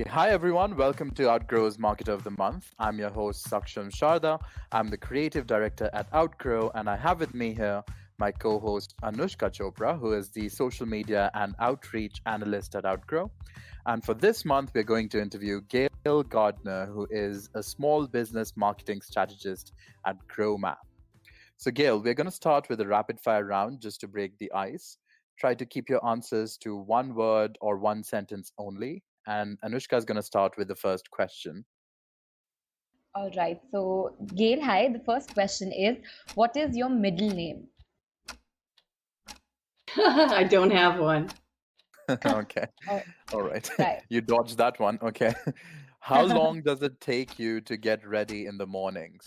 Hi everyone, welcome to Outgrow's Marketer of the Month. I'm your host Saksham Sharda. I'm the creative director at Outgrow, and I have with me here my co-host Anushka Chopra, who is the social media and outreach analyst at Outgrow. And for this month, we're going to interview Gail Gardner, who is a small business marketing strategist at GrowMap. So Gail, we're going to start with a rapid fire round just to break the ice. Try to keep your answers to one word or one sentence only. And Anushka is going to start with the first question. All right. So, Gail, hi. The first question is, what is your middle name? I don't have one. Okay. Oh, All right. right. You dodged that one. Okay. How long does it take you to get ready in the mornings?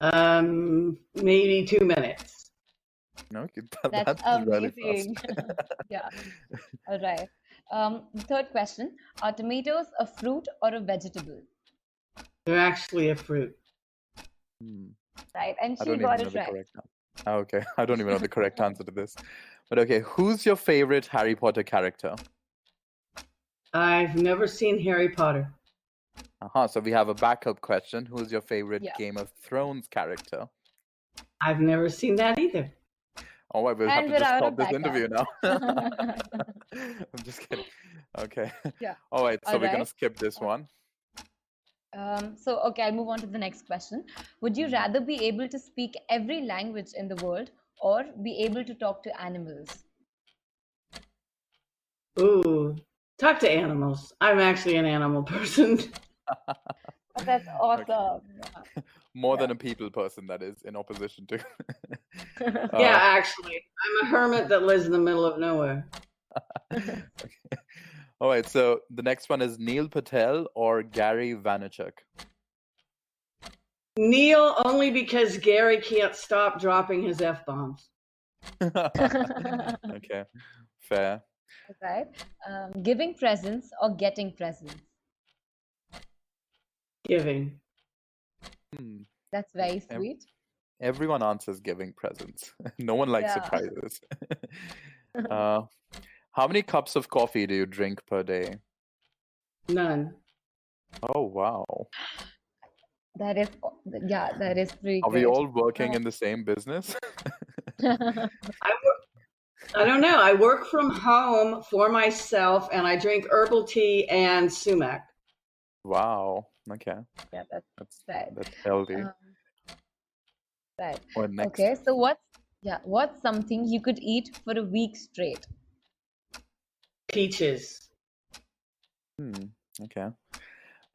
Maybe 2 minutes. Okay, That's that's really amazing. fast. Yeah. All right. The third question, are tomatoes a fruit or a vegetable? They're actually a fruit. Hmm. Right. And I she don't even got know it the right. correct answer. Okay, I don't even know the correct answer to this. But okay, who's your favorite Harry Potter character? I've never seen Harry Potter. So we have a backup question. Who's your favorite Yeah. Game of Thrones character? I've never seen that either. Oh, I will have And to we're just out stop of this backup. interview now. I'm just kidding. Okay. Yeah. All right, so All we're gonna right. skip this one. Okay, I'll move on to the next question. Would you rather be able to speak every language in the world or be able to talk to animals? Ooh, talk to animals. I'm actually an animal person. Oh, that's awesome. More Yeah. than a people person, that is, in opposition to. Yeah, actually. I'm a hermit that lives in the middle of nowhere. Okay. All right, so the next one is Neil Patel or Gary Vaynerchuk. Neil, only because Gary can't stop dropping his F-bombs. Okay, fair. Right. Giving presents or getting presents? Giving. Hmm. That's very Ev- sweet. Everyone answers giving presents. No one likes Yeah. surprises. uh, how many cups of coffee do you drink per day? None. Oh, wow. That is, yeah, that is pretty Are we great. all working in the same business? I don't know. I work from home for myself and I drink herbal tea and sumac. Wow. Okay. Yeah, that's That's right. that's healthy. Um, right. What next? Okay, so what's something you could eat for a week straight? Peaches. Okay.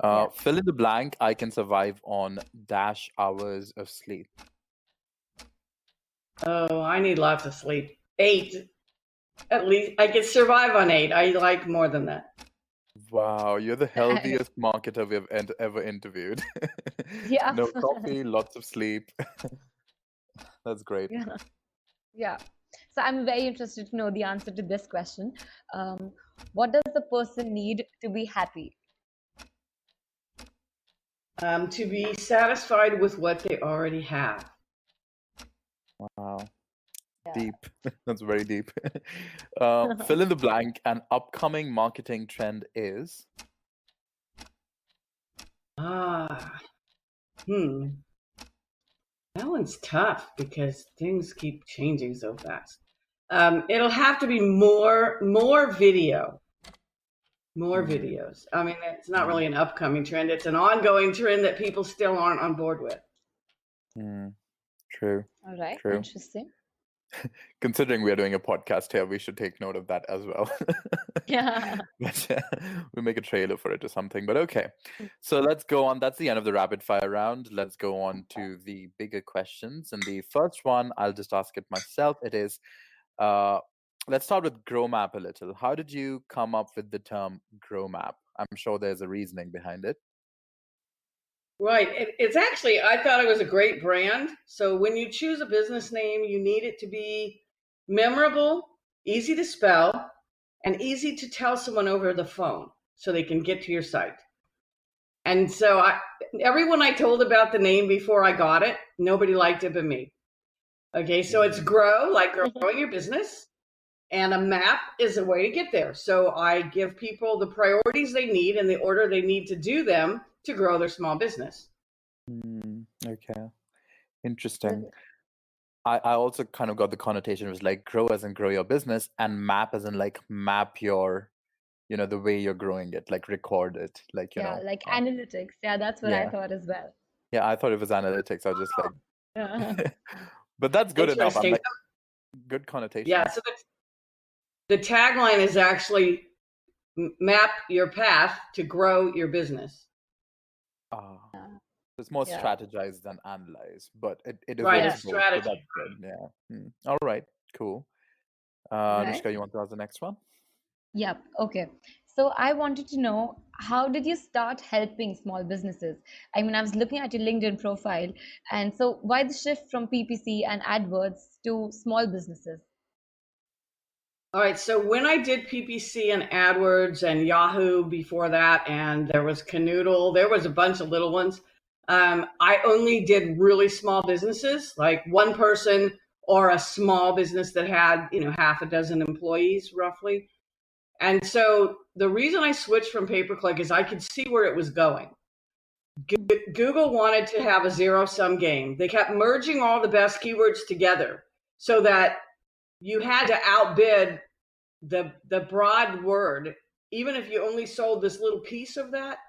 Yeah. Fill in the blank. I can survive on dash hours of sleep. Oh, I need lots of sleep. 8. At least I could survive on 8. I like more than that. Wow, you're the healthiest marketer we've ever interviewed. Yeah. No coffee, lots of sleep. That's great. Yeah. Yeah. So I'm very interested to know the answer to this question. What does the person need to be happy? To be satisfied with what they already have. Wow, Yeah. deep. That's very deep. Fill in the blank. An upcoming marketing trend is. That one's tough because things keep changing so fast. It'll have to be more video. More videos. I mean, it's not really an upcoming trend. It's an ongoing trend that people still aren't on board with. True. All right. True. Interesting. Considering we're doing a podcast here, we should take note of that as well. Yeah. But, we'll make a trailer for it or something. But okay, so let's go on. That's the end of the rapid fire round. Let's go on to the bigger questions. And the first one, I'll just ask it myself. It is, let's start with GrowMap a little. How did you come up with the term GrowMap? I'm sure there's a reasoning behind it. Right. It's actually, I thought it was a great brand. So when you choose a business name, you need it to be memorable, easy to spell, and easy to tell someone over the phone so they can get to your site. And so everyone I told about the name before I got it, nobody liked it but me. Okay, so it's grow, like growing your business. And a map is a way to get there. So I give people the priorities they need and the order they need to do them to grow their small business. Okay. Interesting. I also kind of got the connotation was like grow as in grow your business, and map as in like map your, the way you're growing it, like record it, like, Yeah, like analytics. Yeah, that's what I yeah. thought as well. Yeah, I thought it was analytics. I was just like, Uh-huh. but that's good enough. I'm Interesting. like, good connotation. Yeah, so the tagline is actually map your path to grow your business. It's more Yeah. strategize than analyze, but it Right, evokes it's both, so strategy. that's good. Yeah. All right, cool. Right. Anushka, you want to ask the next one? Yep. Okay. So I wanted to know, how did you start helping small businesses? I mean, I was looking at your LinkedIn profile, and so why the shift from PPC and AdWords to small businesses? All right, so when I did PPC and AdWords and Yahoo before that, and there was Canoodle, there was a bunch of little ones. I only did really small businesses, like one person or a small business that had, half a dozen employees roughly. And so the reason I switched from pay-per-click is I could see where it was going. Google wanted to have a zero-sum game. They kept merging all the best keywords together so that you had to outbid the broad word, even if you only sold this little piece of that.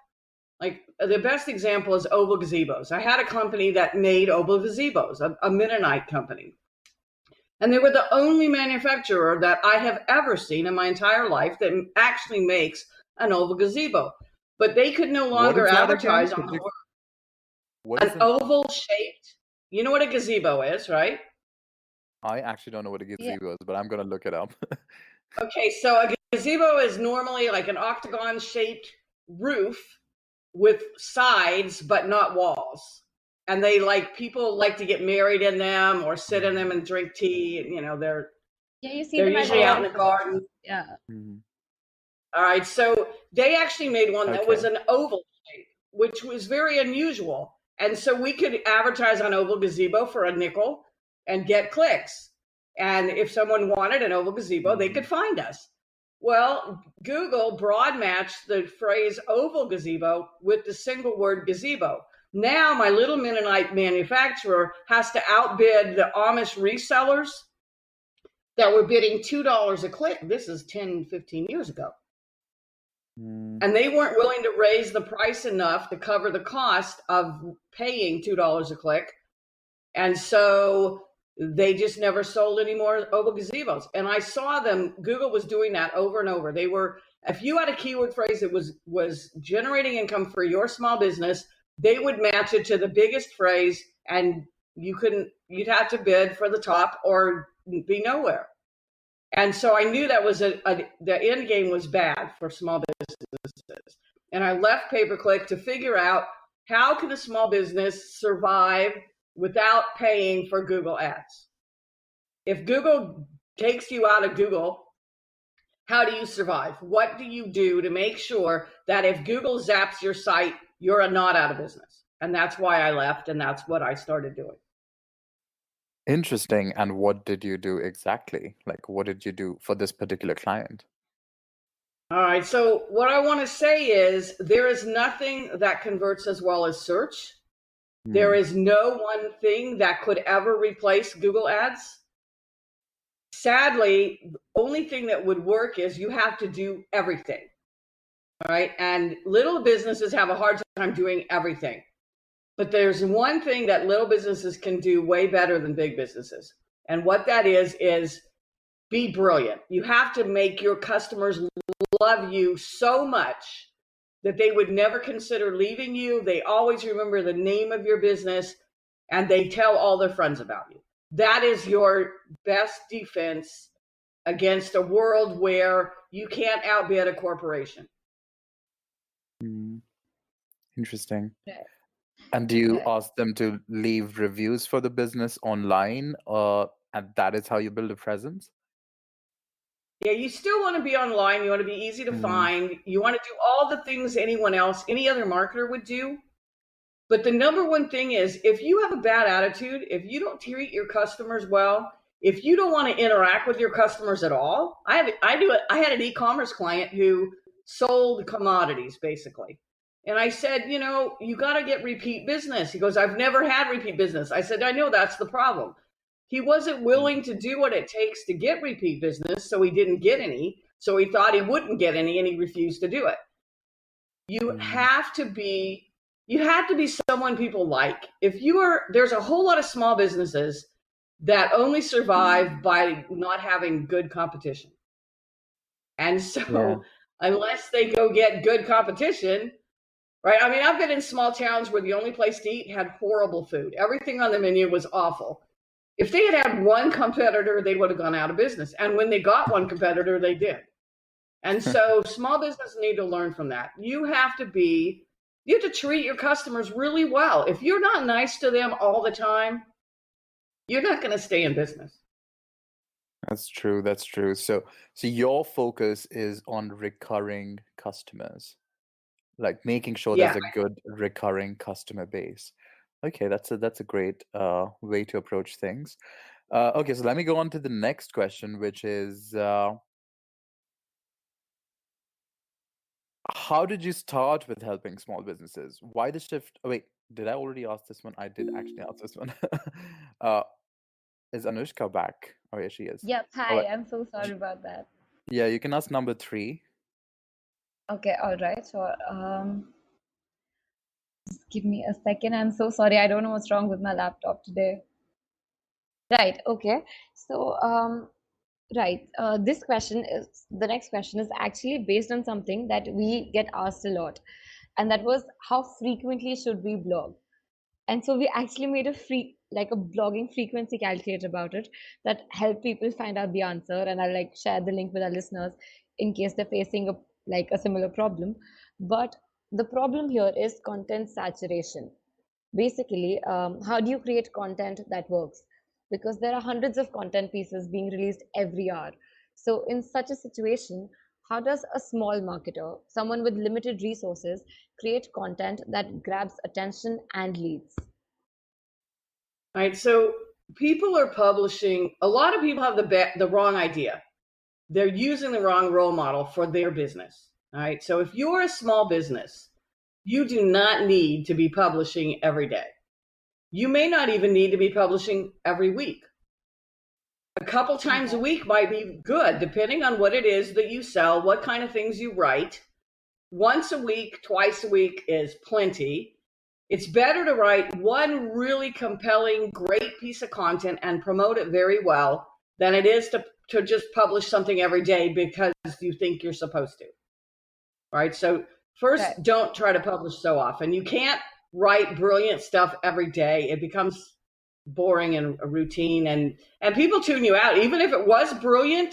Like the best example is oval gazebos. I had a company that made oval gazebos, a Mennonite company. And they were the only manufacturer that I have ever seen in my entire life that actually makes an oval gazebo. But they could no longer advertise on the word. An oval shaped, you know what a gazebo is, right? I actually don't know what a gazebo is, but I'm going to look it up. Okay, so a gazebo is normally like an octagon shaped roof with sides but not walls. And people like to get married in them or sit in them and drink tea. They're you see they're them usually out in the garden. Yeah. All right, so they actually made one that was an oval shape, which was very unusual. And so we could advertise on oval gazebo for a nickel and get clicks. And if someone wanted an oval gazebo, they could find us. Well, Google broad matched the phrase oval gazebo with the single word gazebo. Now my little Mennonite manufacturer has to outbid the Amish resellers that were bidding $2 a click. This is 10, 15 years ago. And they weren't willing to raise the price enough to cover the cost of paying $2 a click. And so they just never sold any more oval gazebos. And I saw them, Google was doing that over and over. If you had a keyword phrase that was generating income for your small business, they would match it to the biggest phrase, and you'd have to bid for the top or be nowhere. And so I knew that was the end game was bad for small businesses. And I left pay-per-click to figure out how can a small business survive without paying for Google ads. If Google takes you out of Google, how do you survive? What do you do to make sure that if Google zaps your site, you're not out of business? And that's why I left, and that's what I started doing. Interesting. And what did you do exactly? Like, what did you do for this particular client? All right. So what I want to say is there is nothing that converts as well as search. There is no one thing that could ever replace Google ads. Sadly, the only thing that would work is you have to do everything. All right. And little businesses have a hard time doing everything. But there's one thing that little businesses can do way better than big businesses. And what that is be brilliant. You have to make your customers love you so much that they would never consider leaving you. They always remember the name of your business, and they tell all their friends about you. That is your best defense against a world where you can't outbid a corporation. Interesting. And do you ask them to leave reviews for the business online, and that is how you build a presence? Yeah, you still want to be online. You want to be easy to find. You want to do all the things any other marketer would do. But the number one thing is, if you have a bad attitude, if you don't treat your customers well, If you don't want to interact with your customers at all, I had an e-commerce client who sold commodities basically. And I said, you got to get repeat business. He goes, I've never had repeat business. I said, I know, that's the problem. He wasn't willing to do what it takes to get repeat business, so he didn't get any. So he thought he wouldn't get any, and he refused to do it. You have to be someone people like. There's a whole lot of small businesses that only survive by not having good competition. And so unless they go get good competition, right? I mean, I've been in small towns where the only place to eat had horrible food. Everything on the menu was awful. If they had one competitor, they would have gone out of business. And when they got one competitor, they did. And so small businesses need to learn from that. You have to treat your customers really well. If you're not nice to them all the time, you're not going to stay in business. That's true. That's true. So your focus is on recurring customers, like making sure there's a good recurring customer base. Okay, that's a great way to approach things. Okay, so let me go on to the next question, which is how did you start with helping small businesses? Why the shift? Oh, wait, did I already ask this one? I did actually ask this one. Is Anushka back? Oh, yeah, she is. Yep. All Hi. right. I'm so sorry about that. Yeah, you can ask number 3. Okay. All right. So, just give me a second. I'm so sorry. I don't know what's wrong with my laptop today. Right. Okay. So, right. This question is the next question is actually based on something that we get asked a lot, and that was how frequently should we blog? And so we actually made a blogging frequency calculator about it that help people find out the answer. And I'll share the link with our listeners in case they're facing a similar problem. But the problem here is content saturation. Basically, how do you create content that works? Because there are hundreds of content pieces being released every hour. So in such a situation, how does a small marketer, someone with limited resources, create content that grabs attention and leads? Right. So people are publishing. A lot of people have the wrong idea. They're using the wrong role model for their business. All right. So if you're a small business, you do not need to be publishing every day. You may not even need to be publishing every week. A couple times a week might be good, depending on what it is that you sell, what kind of things you write. Once a week, twice a week is plenty. It's better to write one really compelling, great piece of content and promote it very well than it is to just publish something every day because you think you're supposed to. Right? So first, don't try to publish so often. You can't write brilliant stuff every day. It becomes boring and a routine, and people tune you out. Even if it was brilliant,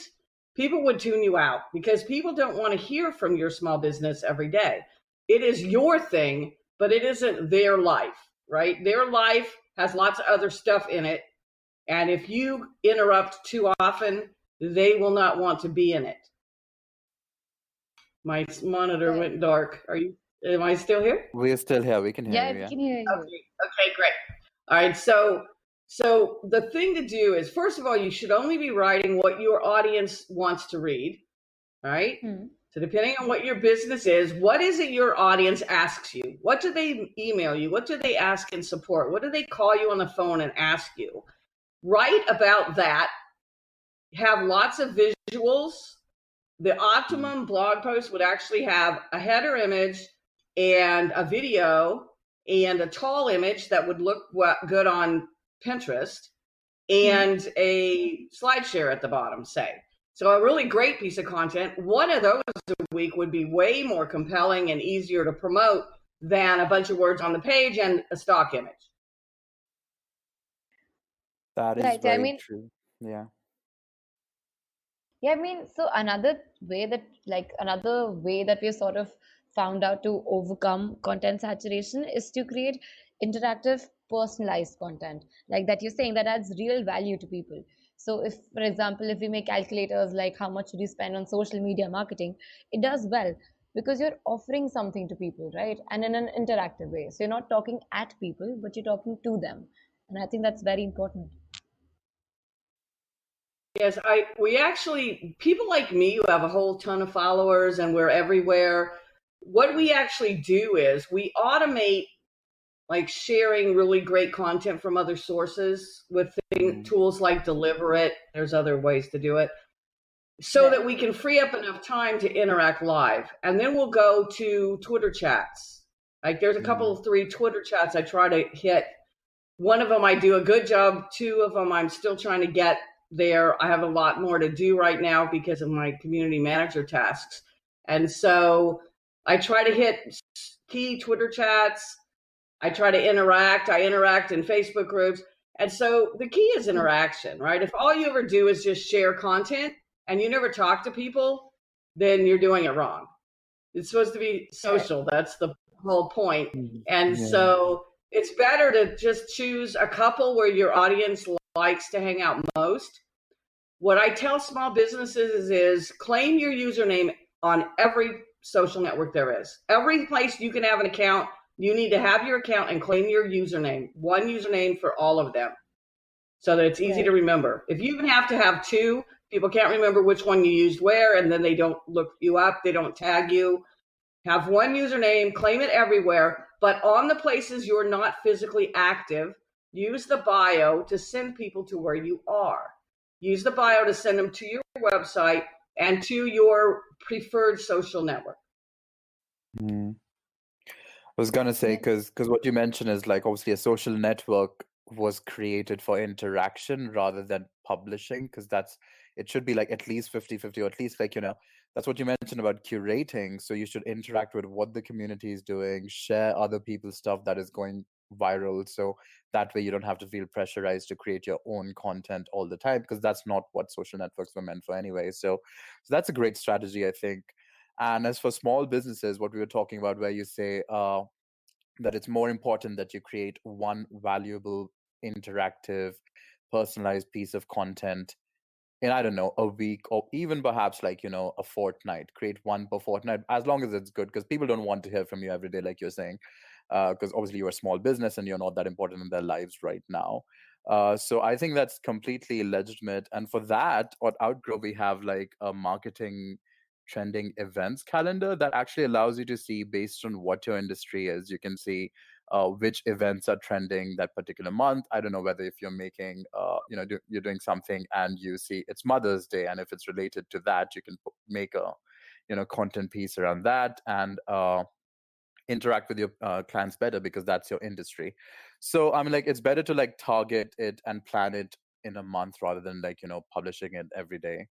people would tune you out because people don't want to hear from your small business every day. It is your thing, but it isn't their life, right? Their life has lots of other stuff in it. And if you interrupt too often, they will not want to be in it. My monitor went dark. Am I still here? We're still here. We can hear you. Yeah, we can hear you. Okay, great. All right. So the thing to do is, first of all, you should only be writing what your audience wants to read. All right. So depending on what your business is, what is it your audience asks you? What do they email you? What do they ask in support? What do they call you on the phone and ask you? Write about that. Have lots of visuals. The optimum blog post would actually have a header image and a video and a tall image that would look good on Pinterest and a slide share at the bottom, say. So a really great piece of content, one of those a week would be way more compelling and easier to promote than a bunch of words on the page and a stock image. That is very true. Yeah. Yeah, I mean, so another way that we sort of found out to overcome content saturation is to create interactive, personalized content, like that you're saying that adds real value to people. So if, for example, if we make calculators like how much should you spend on social media marketing, it does well because you're offering something to people, right? And in an interactive way. So you're not talking at people, but you're talking to them. And I think that's very important. Yes, we actually, people like me who have a whole ton of followers and we're everywhere, what we actually do is we automate like sharing really great content from other sources with Mm, tools like Deliver It. There's other ways to do it so Right. that we can free up enough time to interact live. And then we'll go to Twitter chats. Like there's a couple mm, of 3 Twitter chats I try to hit. One of them I do a good job. 2 of them I'm still trying to get there. I have a lot more to do right now because of my community manager tasks. And so I try to hit key Twitter chats. I try to interact. I interact in Facebook groups. And so the key is interaction, right? If all you ever do is just share content and you never talk to people, then you're doing it wrong. It's supposed to be Right. social. That's the whole point. mm, And yeah. so it's better to just choose a couple where your audience likes to hang out most. What I tell small businesses is claim your username on every social network there is. Every place you can have an account, you need to have your account and claim your username, one username for all of them so that it's easy Right. to remember. If you even have to have 2, people can't remember which one you used where, and then they don't look you up, they don't tag you. Have one username, claim it everywhere, but on the places you're not physically active, use the bio to send people to where you are. Use the bio to send them to your website and to your preferred social network. Mm. I was gonna say Yeah. because what you mentioned is like obviously a social network was created for interaction rather than publishing because that's it should be like at least 50-50 or at least like that's what you mentioned about curating. So you should interact with what the community is doing, share other people's stuff that is going viral. So that way you don't have to feel pressurized to create your own content all the time because that's not what social networks were meant for anyway. So that's a great strategy, I think. And as for small businesses, what we were talking about, where you say that it's more important that you create one valuable, interactive, personalized piece of content in, I don't know, a week or even perhaps like, a fortnight. Create one per fortnight, as long as it's good, because people don't want to hear from you every day, like you're saying, because obviously you're a small business and you're not that important in their lives right now. So I think that's completely legitimate. And for that, at Outgrow, we have like a marketing trending events calendar that actually allows you to see based on what your industry is. You can see which events are trending that particular month. I don't know whether if you're making, you're doing something and you see it's Mother's Day, and if it's related to that, you can make a, content piece around that and interact with your clients better because that's your industry. So I mean, like it's better to like target it and plan it in a month rather than like publishing it every day.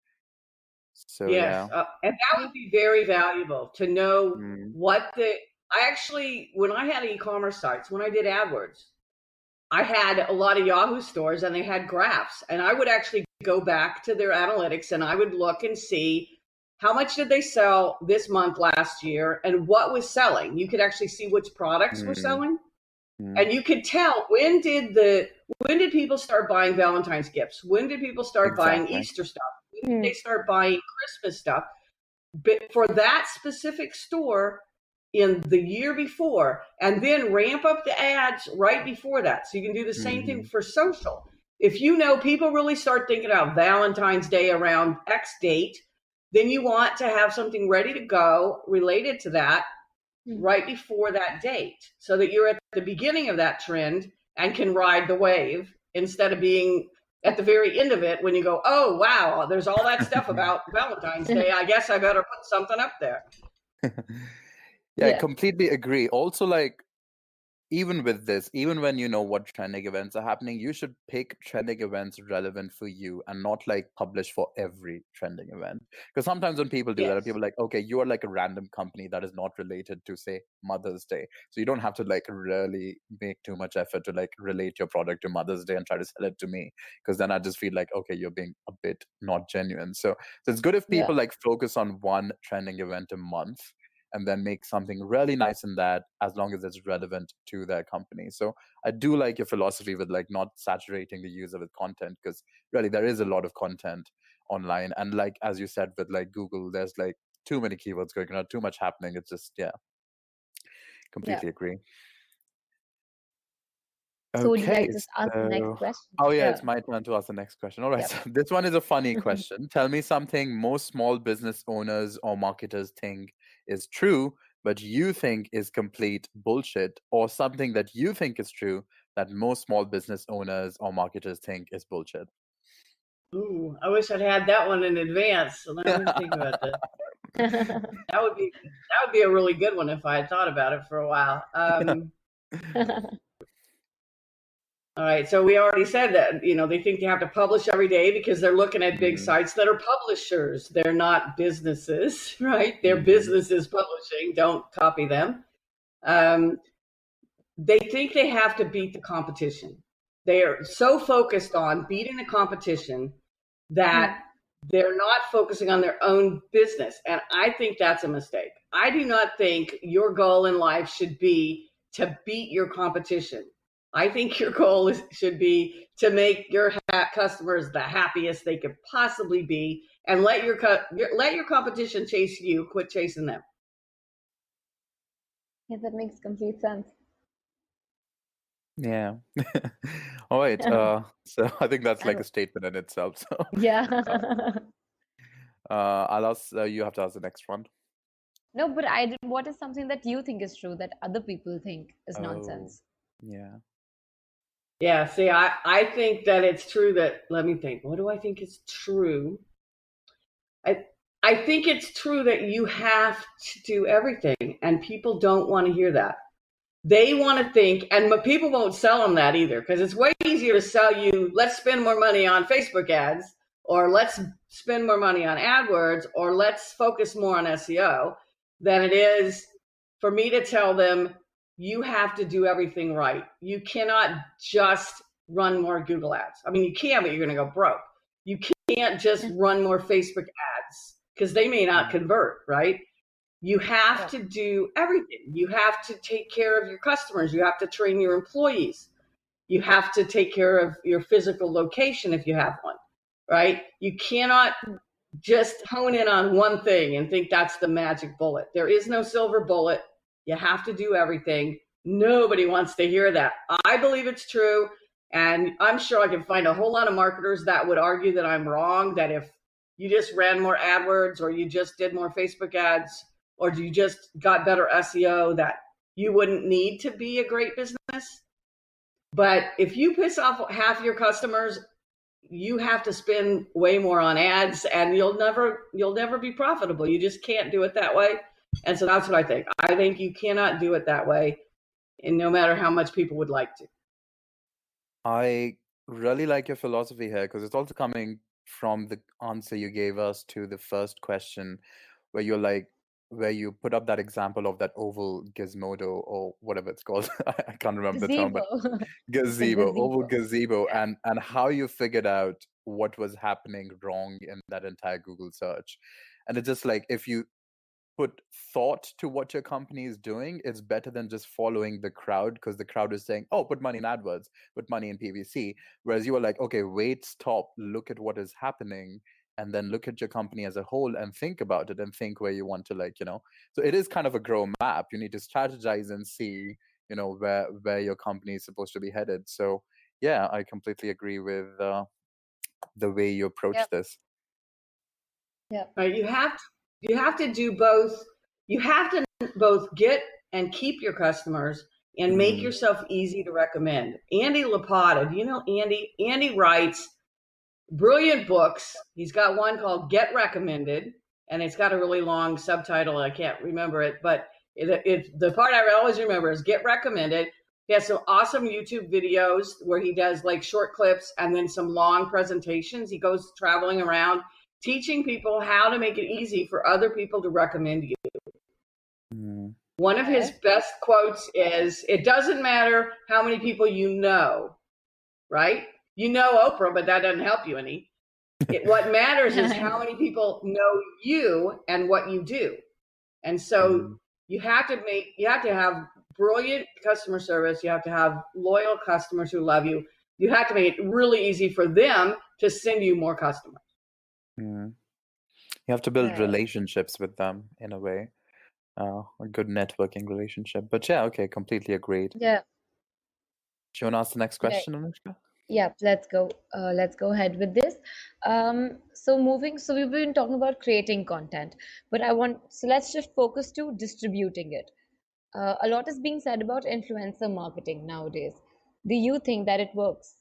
So Yes, yeah. and that Yeah. would be very valuable to know Mm, what the. I actually, when I had e-commerce sites, when I did AdWords, I had a lot of Yahoo stores and they had graphs, and I would actually go back to their analytics and I would look and see how much did they sell this month last year and what was selling. You could actually see which products were mm, selling, mm. and you could tell when did people start buying Valentine's gifts? When did people start buying Exactly. Easter stuff? When did Hmm. they start buying Christmas stuff? But for that specific store in the year before, and then ramp up the ads right before that. So you can do the same thing Hmm. for social. If you know people really start thinking about Valentine's Day around X date, then you want to have something ready to go related to that Hmm. right before that date so that you're at the beginning of that trend and can ride the wave instead of being at the very end of it when you go, oh, wow, there's all that stuff about Valentine's Day. I guess I better put something up there. Yeah, I Yeah. completely agree. Also, like, even with this, even when you know what trending events are happening, you should pick trending events relevant for you and not like publish for every trending event. Because sometimes when people do that, Yes. people are like, okay, you are like a random company that is not related to, say, Mother's Day. So you don't have to like really make too much effort to like relate your product to Mother's Day and try to sell it to me. Because then I just feel like, okay, you're being a bit not genuine. So it's good if Yeah. people like focus on one trending event a month and then make something really nice in that as long as it's relevant to their company. So I do like your philosophy with like not saturating the user with content because really there is a lot of content online. And like as you said with like Google, there's like too many keywords going on, too much happening. It's just yeah, Yeah. completely agree. So would you like Okay, to just ask the next so question? oh yeah, Yeah. it's my turn to ask the next question. All right, Yep. so this one is a funny question. Tell me something most small business owners or marketers think is true, but you think is complete bullshit, or something that you think is true that most small business owners or marketers think is bullshit. Ooh, I wish I'd had that one in advance. So let me think about that. That would be a really good one if I had thought about it for a while. All right, so we already said that, they think they have to publish every day because they're looking at big Mm, sites that are publishers. They're not businesses, right? They're mhm, businesses publishing. Don't copy them. Um, they think they have to beat the competition. They are so focused on beating the competition that they're not focusing on their own business. And I think that's a mistake. I do not think your goal in life should be to beat your competition. I think your goal should be to make your customers the happiest they could possibly be, and let your competition chase you. Quit chasing them. Yeah, that makes complete sense. yeah. All right. So I think that's like And a statement in itself. So yeah. I'll ask. You have to ask the next one. No, but what is something that you think is true that other people think is Oh, nonsense? yeah. Yeah, see, I think that it's true that, let me think, what do I think is true? I, I think it's true that you have to do everything, and people don't want to hear that. They want to think, and people won't sell them that either, because it's way easier to sell you, let's spend more money on Facebook ads, or let's spend more money on AdWords, or let's focus more on SEO, than it is for me to tell them, you have to do everything right. You cannot just run more Google ads. I mean, you can, but you're going to go broke. You can't just run more Facebook ads because they may not Mm, convert, right? You have Yeah. to do everything. You have to take care of your customers. You have to train your employees. You have to take care of your physical location if you have one, right? You cannot just hone in on one thing and think that's the magic bullet. There is no silver bullet. You have to do everything. Nobody wants to hear that. I believe it's true. And I'm sure I can find a whole lot of marketers that would argue that I'm wrong, that if you just ran more AdWords, or you just did more Facebook ads, or you just got better SEO, that you wouldn't need to be a great business. But if you piss off half your customers, you have to spend way more on ads, and you'll never be profitable. You just can't do it that way. And so that's what I think. I think you cannot do it that way, and no matter how much people would like to. I really like your philosophy here because it's also coming from the answer you gave us to the first question, where you're like, where you put up that example of that oval gizmodo or whatever it's called. I can't remember the term, Gazebo. but It's a gazebo, oval gazebo. gazebo, Yeah. and how you figured out what was happening wrong in that entire Google search. And it's just like if you put thought to what your company is doing, it's better than just following the crowd because the crowd is saying, oh, put money in AdWords, put money in PPC. Whereas you are like, okay, wait, stop, look at what is happening, and then look at your company as a whole and think about it and think where you want to, like, So it is kind of a grow map. You need to strategize and see, where your company is supposed to be headed. So yeah, I completely agree with the way you approach Yep. this. Yep. Right? You have to do both. You have to both get and keep your customers and make Mm, yourself easy to recommend. Andy Lapada, do you know Andy? Andy writes brilliant books. He's got one called Get Recommended, and it's got a really long subtitle. I can't remember it, but the part I always remember is Get Recommended. He has some awesome YouTube videos where he does like short clips and then some long presentations. He goes traveling around teaching people how to make it easy for other people to recommend you. mm, One of his Okay. best quotes is, it doesn't matter how many people you know, right? You know Oprah, but that doesn't help you any. What matters is how many people know you and what you do. And so mm. you have to have brilliant customer service. You have to have loyal customers who love you. You have to make it really easy for them to send you more customers. Mm. You have to build Right. relationships with them in a way, a good networking relationship. But yeah, okay, completely agreed. Yeah. you want to ask the next Right. question, Anushka? Yeah, let's go. Let's go ahead with this. So we've been talking about creating content, but let's shift focus to distributing it. A lot is being said about influencer marketing nowadays. Do you think that it works?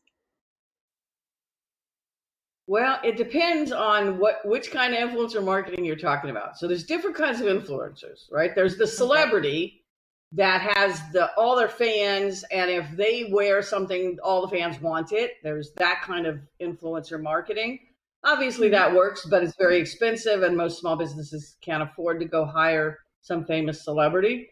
Well, it depends on which kind of influencer marketing you're talking about. So there's different kinds of influencers, right? There's the Okay. celebrity that has all their fans, and if they wear something, all the fans want it. There's that kind of influencer marketing. Obviously, that works, but it's very expensive, and most small businesses can't afford to go hire some famous celebrity.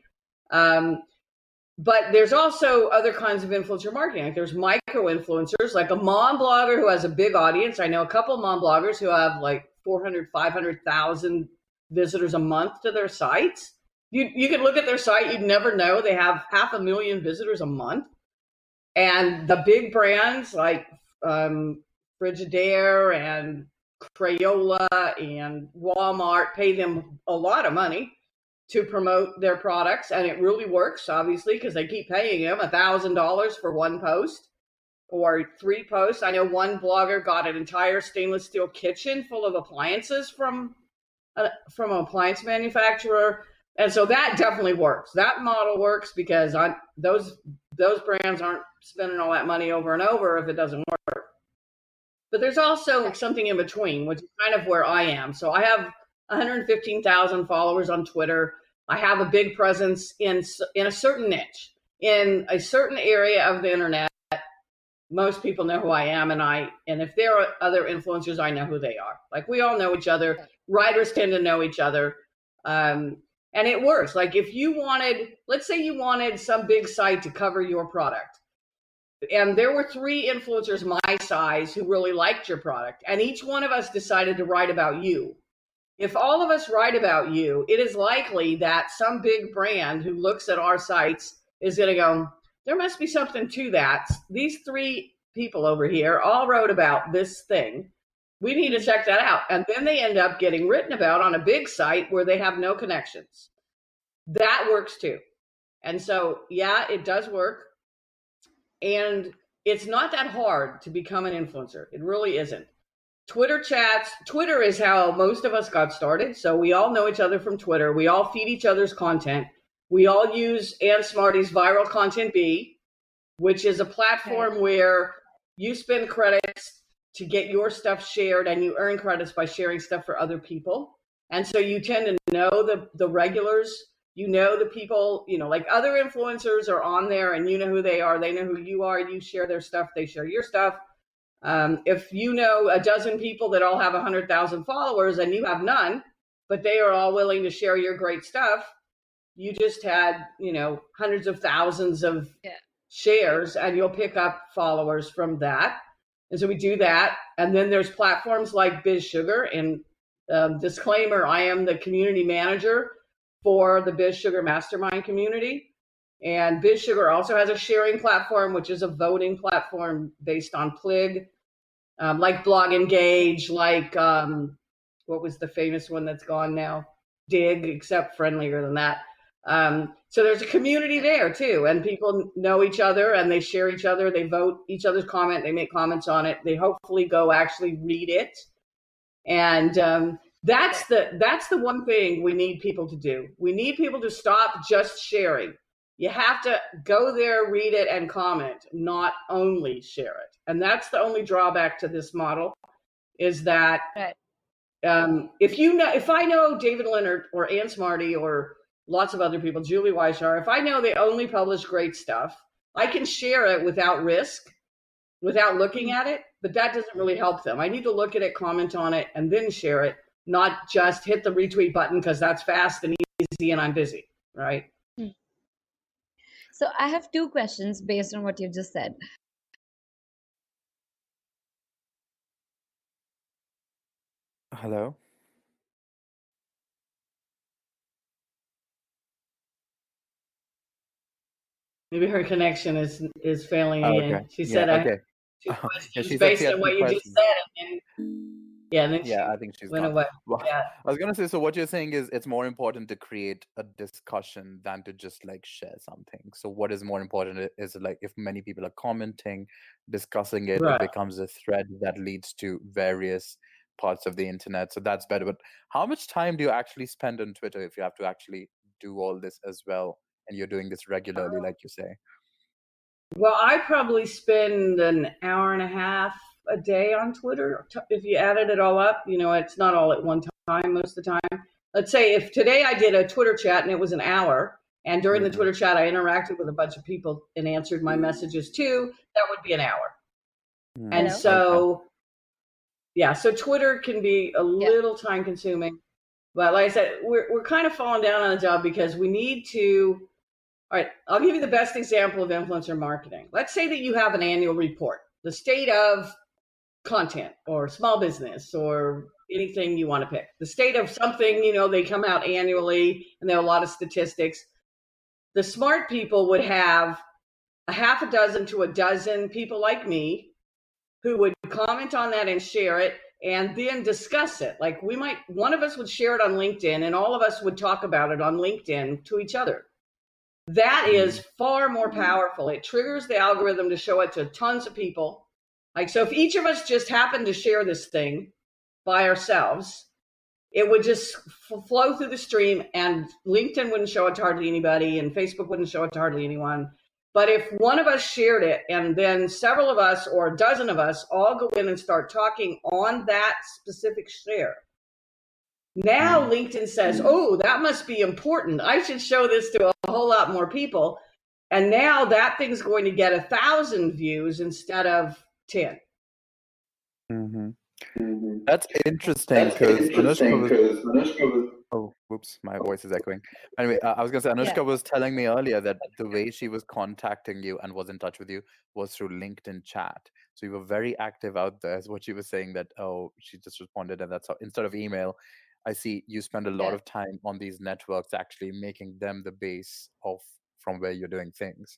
But there's also other kinds of influencer marketing. Like there's micro influencers, like a mom blogger who has a big audience. I know a couple of mom bloggers who have like 400, 500,000 visitors a month to their sites. You could look at their site, you'd never know they have 500,000 visitors a month. And the big brands like Frigidaire and Crayola and Walmart pay them a lot of money to promote their products, and it really works, obviously, because they keep paying him $1,000 for one post or 3 posts. I know one blogger got an entire stainless steel kitchen full of appliances from an appliance manufacturer, and so that definitely works. That model works because those brands aren't spending all that money over and over if it doesn't work. But there's also something in between, which is kind of where I am. So I have 115,000 followers on Twitter. I have a big presence in a certain niche, in a certain area of the internet. Most people know who I am, and if there are other influencers, I know who they are. Like we all know each other. Writers tend to know each other, and it works. Like if you let's say you wanted some big site to cover your product, and there were 3 influencers my size who really liked your product, and each one of us decided to write about you. If all of us write about you, it is likely that some big brand who looks at our sites is going to go, there must be something to that. These 3 people over here all wrote about this thing. We need to check that out. And then they end up getting written about on a big site where they have no connections. That works too. And so, yeah, it does work. And it's not that hard to become an influencer. It really isn't. Twitter chats. Twitter is how most of us got started. So we all know each other from Twitter. We all feed each other's content. We all use Ann Smarty's Viral Content Bee, which is a platform where you spend credits to get your stuff shared, and you earn credits by sharing stuff for other people. And so you tend to know the regulars. You know the people, like other influencers are on there, and you know who they are. They know who you are. You share their stuff. They share your stuff. If you know a dozen people that all have 100,000 followers and you have none, but they are all willing to share your great stuff, you just had, hundreds of thousands of shares, and you'll pick up followers from that. And so we do that. And then there's platforms like BizSugar, and disclaimer, I am the community manager for the BizSugar Mastermind community. And BizSugar also has a sharing platform, which is a voting platform based on Plig, like Blog Engage, like what was the famous one that's gone now? Dig, except friendlier than that. So there's a community there too, and people know each other, and they share each other, they vote each other's comment, they make comments on it, they hopefully go actually read it. And that's the one thing we need people to do. We need people to stop just sharing. You have to go there, read it, and comment, not only share it. And that's the only drawback to this model, is that if I know David Leonard or Ann Smarty or lots of other people, Julie Weishar, if I know they only publish great stuff, I can share it without risk, without looking at it, but that doesn't really help them. I need to look at it, comment on it, and then share it, not just hit the retweet button because that's fast and easy and I'm busy, right? So I have 2 questions based on what you just said. Hello? Maybe her connection is failing again. Okay. She said okay. two questions She said she based had on what 2 you just questions. said. And Yeah, and then Yeah, she I think she's went gone. away. Well, Yeah, I was gonna say, so what you're saying is it's more important to create a discussion than to just like share something. So what is more important is like if many people are commenting, discussing it, it right. becomes a thread that leads to various parts of the internet. So that's better. But how much time do you actually spend on Twitter if you have to actually do all this as well, and you're doing this regularly, like you say? Well, I probably spend an hour and a half a day on Twitter. If you added it all up, it's not all at one time most of the time. Let's say if today I did a Twitter chat and it was an hour, and during the Hmm. Twitter chat I interacted with a bunch of people and answered my messages too, that would be an hour. And Hmm. Hello? Okay. so, yeah, so Twitter can be a Yeah. little time consuming. But like I said, we're kind of falling down on the job because we need to. All right, I'll give you the best example of influencer marketing. Let's say that you have an annual report, the state of content or small business or anything you want to pick. The state of something, they come out annually and there are a lot of statistics. The smart people would have a half a dozen to a dozen people like me who would comment on that and share it and then discuss it. Like one of us would share it on LinkedIn and all of us would talk about it on LinkedIn to each other. That is far more powerful. It triggers the algorithm to show it to tons of people. Like, so if each of us just happened to share this thing by ourselves, it would just flow through the stream and LinkedIn wouldn't show it to hardly anybody and Facebook wouldn't show it to hardly anyone. But if one of us shared it and then several of us or a dozen of us all go in and start talking on that specific share, now LinkedIn says, oh, that must be important. I should show this to a whole lot more people. And now that thing's going to get 1,000 views instead of 10. Hmm. That's interesting because Anushka was. Oh, whoops, my voice is echoing. Anyway, I was gonna say Yeah. Anushka was telling me earlier that the way she was contacting you and was in touch with you was through LinkedIn chat. So you were very active out there, is what she was saying. That she just responded, and that's how instead of email, I see you spend a lot Yeah. of time on these networks, actually making them the base of from where you're doing things.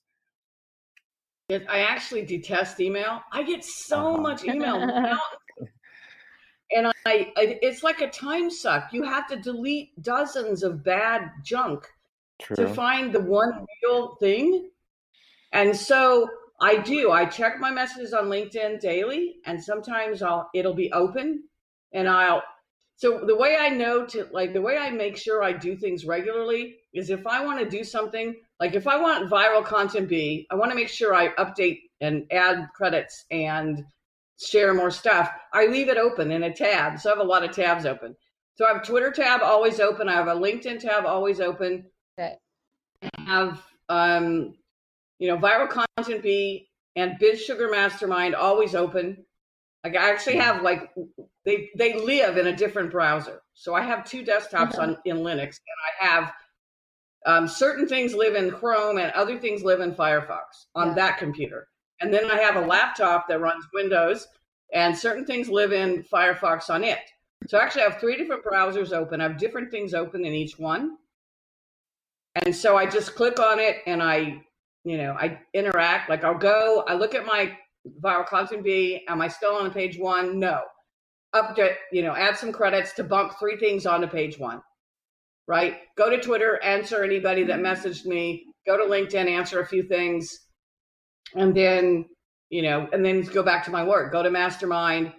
I actually detest email. I get Uh so huh. much email, and it's like a time suck. You have to delete dozens of bad junk to True. find the one real thing. And so I do. I check my messages on LinkedIn daily, and sometimes it'll be open, and So the way I know the way I make sure I do things regularly is if I want to do something, like if I want viral content I want to make sure I update and add credits and share more stuff. I leave it open in a tab. So I have a lot of tabs open. So I have a Twitter tab always open. I have a LinkedIn tab always open. Right. I have viral content and Biz Sugar Mastermind always open. Like I actually have they live in a different browser. So I have two desktops in Linux, and I have certain things live in Chrome and other things live in Firefox on that computer. And then I have a laptop that runs Windows, and certain things live in Firefox on it. So actually I have three different browsers open. I have different things open in each one. And so I just click on it and I interact. Like I look at my viral content am I still on page one? No. Update, add some credits to bump three things onto page one, right? Go to Twitter, answer anybody that messaged me, go to LinkedIn, answer a few things, and then, and then go back to my work, go to Mastermind.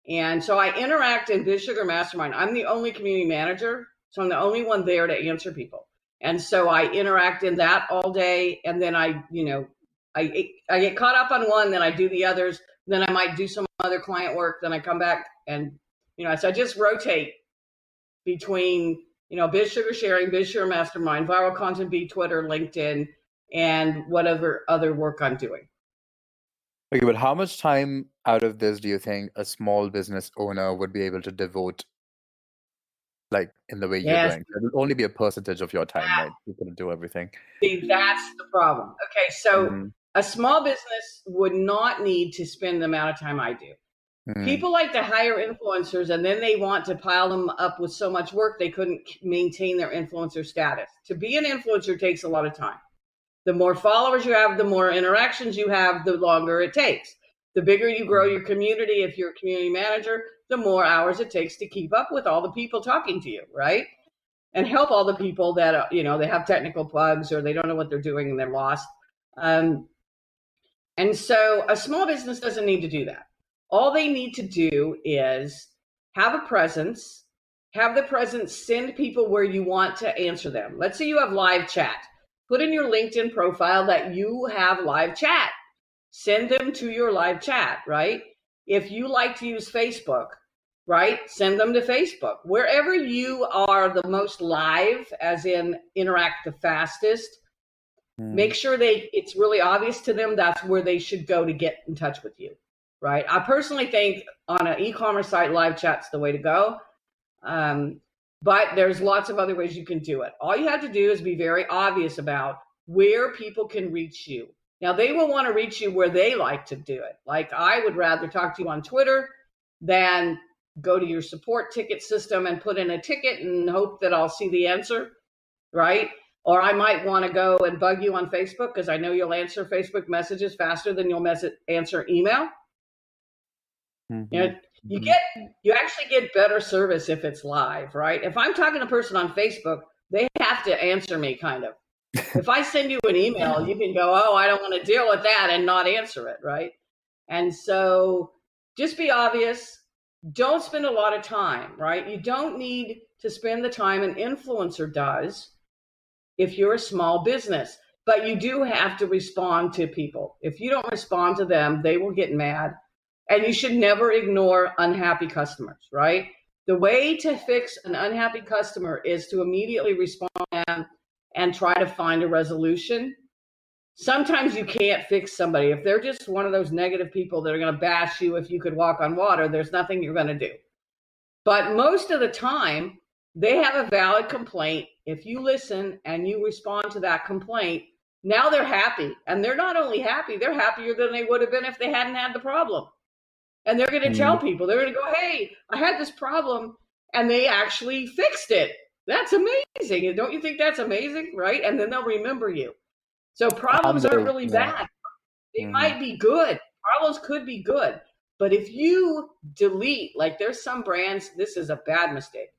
And so I interact in Biz Sugar Mastermind. I'm the only community manager, so I'm the only one there to answer people. And so I interact in that all day, and then I get caught up on one, then I do the others, then I might do some other client work, then I come back and, so I just rotate between, Biz Sugar Sharing, Biz Sugar Mastermind, Viral Content Twitter, LinkedIn, and whatever other work I'm doing. Okay, but how much time out of this do you think a small business owner would be able to devote, like in the way you're Yes. doing? It will only be a percentage of your time, right? You couldn't do everything. See, that's the problem. Okay, so a small business would not need to spend the amount of time I do. People like to hire influencers and then they want to pile them up with so much work they couldn't maintain their influencer status. To be an influencer takes a lot of time. The more followers you have, the more interactions you have, the longer it takes. The bigger you grow your community, if you're a community manager, the more hours it takes to keep up with all the people talking to you, right? And help all the people that, they have technical bugs or they don't know what they're doing and they're lost. And so a small business doesn't need to do that. All they need to do is have a presence, have the presence send people where you want to answer them. Let's say you have live chat. Put in your LinkedIn profile that you have live chat. Send them to your live chat, right? If you like to use Facebook, right? Send them to Facebook. Wherever you are the most live, as in interact the fastest, make sure it's really obvious to them that's where they should go to get in touch with you, right? I personally think on an e-commerce site, live chat's the way to go. But there's lots of other ways you can do it. All you have to do is be very obvious about where people can reach you. Now, they will want to reach you where they like to do it. Like, I would rather talk to you on Twitter than go to your support ticket system and put in a ticket and hope that I'll see the answer, right? Or I might want to go and bug you on Facebook because I know you'll answer Facebook messages faster than you'll answer email. You actually get better service if it's live, right? If I'm talking to a person on Facebook, they have to answer me, kind of. If I send you an email, you can go, oh, I don't want to deal with that, and not answer it, right? And so just be obvious. Don't spend a lot of time, right? You don't need to spend the time an influencer does if you're a small business, but you do have to respond to people. If you don't respond to them, they will get mad. And you should never ignore unhappy customers, right? The way to fix an unhappy customer is to immediately respond to them and try to find a resolution. Sometimes you can't fix somebody. If they're just one of those negative people that are going to bash you if you could walk on water, there's nothing you're going to do. But most of the time, they have a valid complaint. If you listen and you respond to that complaint, now they're happy. And they're not only happy, they're happier than they would have been if they hadn't had the problem. And they're going to tell people, they're going to go, hey, I had this problem and they actually fixed it. That's amazing. Don't you think that's amazing? Right? And then they'll remember you. So problems aren't really bad. They might be good. Problems could be good. But if you delete, like there's some brands, this is a bad mistake.